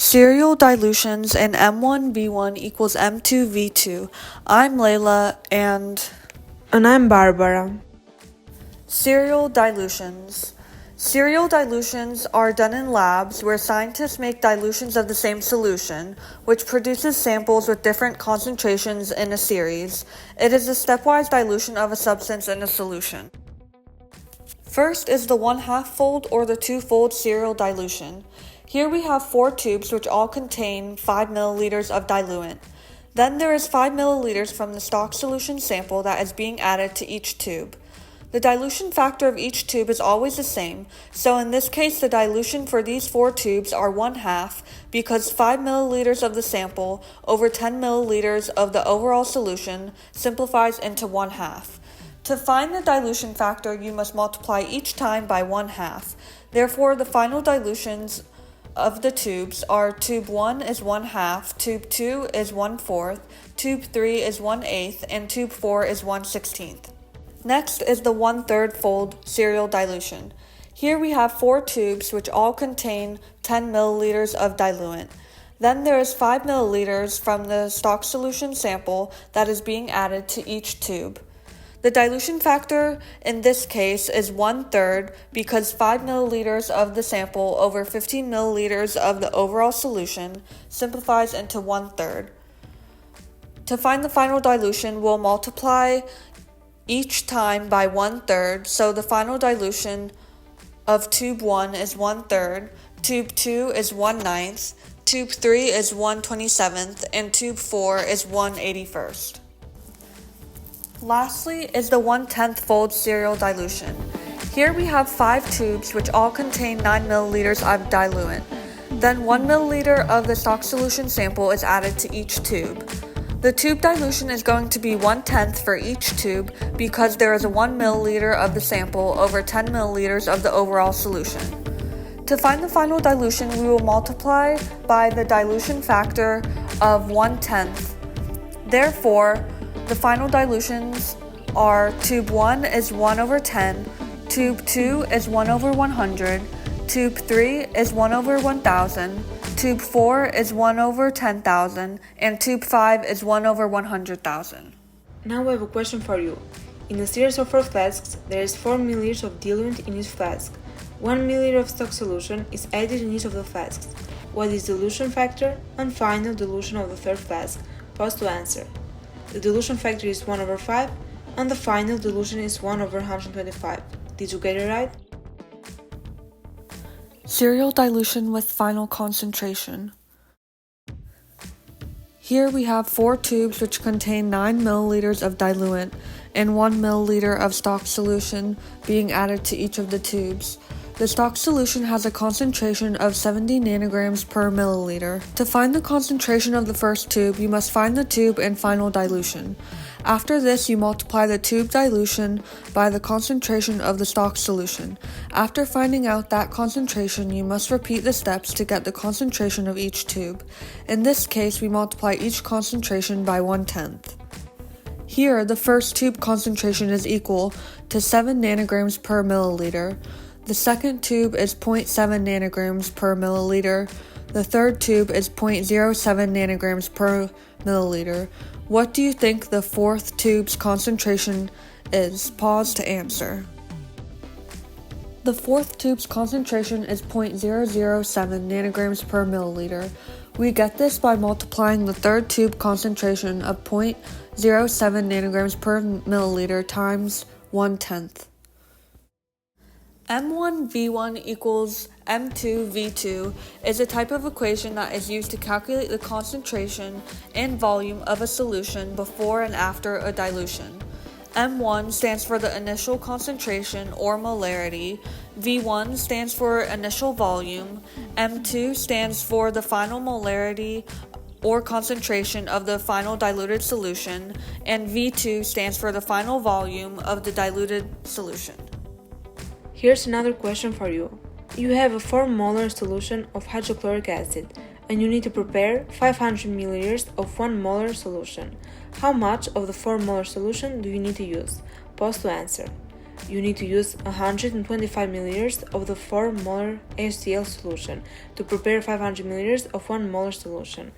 Serial dilutions in M1V1 equals M2V2. I'm Layla and I'm Barbara. serial dilutions. Serial dilutions are done in labs where scientists make dilutions of the same solution, which produces samples with different concentrations in a series. It is a stepwise dilution of a substance in a solution. First is the 1/2-fold or the 2-fold serial dilution. Here we have 4 tubes which all contain 5 milliliters of diluent. Then there is 5 milliliters from the stock solution sample that is being added to each tube. The dilution factor of each tube is always the same, so in this case the dilution for these 4 tubes are 1/2 because 5 milliliters of the sample over 10 milliliters of the overall solution simplifies into 1/2. To find the dilution factor, you must multiply each time by 1/2. Therefore, the final dilutions of the tubes are tube 1 is 1/2, tube 2 is 1/4, tube 3 is 1/8, and tube 4 is 1/16. Next is the 1/3 fold serial dilution. Here we have 4 tubes which all contain 10 milliliters of diluent. Then there is 5 milliliters from the stock solution sample that is being added to each tube. The dilution factor in this case is 1/3 because 5 milliliters of the sample over 15 milliliters of the overall solution simplifies into 1/3. To find the final dilution, we'll multiply each time by 1/3, so the final dilution of tube 1 is 1/3, tube 2 is 1/9, tube 3 is 1/27th, and tube 4 is 1/81st. Lastly is the 1/10 fold serial dilution. Here we have 5 tubes which all contain 9 milliliters of diluent. Then 1 milliliter of the stock solution sample is added to each tube. The tube dilution is going to be 1/10 for each tube because there is 1 milliliter of the sample over 10 milliliters of the overall solution. To find the final dilution, we will multiply by the dilution factor of 1/10. Therefore, the final dilutions are tube 1 is 1/10, tube 2 is 1/100, tube 3 is 1/1000, tube 4 is 1/10,000, and tube 5 is 1/100,000. Now we have a question for you. In a series of 4 flasks, there is 4 milliliters of diluent in each flask. 1 milliliter of stock solution is added in each of the flasks. What is dilution factor and final dilution of the third flask? Pause to answer. The dilution factor is 1/5 and the final dilution is 1/125. Did you get it right? Serial dilution with final concentration. Here we have 4 tubes which contain 9 milliliters of diluent and 1 milliliter of stock solution being added to each of the tubes. The stock solution has a concentration of 70 nanograms per milliliter. To find the concentration of the first tube, you must find the tube and final dilution. After this, you multiply the tube dilution by the concentration of the stock solution. After finding out that concentration, you must repeat the steps to get the concentration of each tube. In this case, we multiply each concentration by 1/10. Here, the first tube concentration is equal to 7 nanograms per milliliter. The second tube is 0.7 nanograms per milliliter. The third tube is 0.07 nanograms per milliliter. What do you think the fourth tube's concentration is? Pause to answer. The fourth tube's concentration is 0.007 nanograms per milliliter. We get this by multiplying the third tube concentration of 0.07 nanograms per milliliter times 1/10. M1V1 equals M2V2 is a type of equation that is used to calculate the concentration and volume of a solution before and after a dilution. M1 stands for the initial concentration or molarity, V1 stands for initial volume, M2 stands for the final molarity or concentration of the final diluted solution, and V2 stands for the final volume of the diluted solution. Here's another question for you. You have a 4 molar solution of hydrochloric acid and you need to prepare 500 milliliters of 1 molar solution. How much of the 4 molar solution do you need to use? Pause to answer. you need to use 125 milliliters of the 4 molar HCl solution to prepare 500 milliliters of 1 molar solution.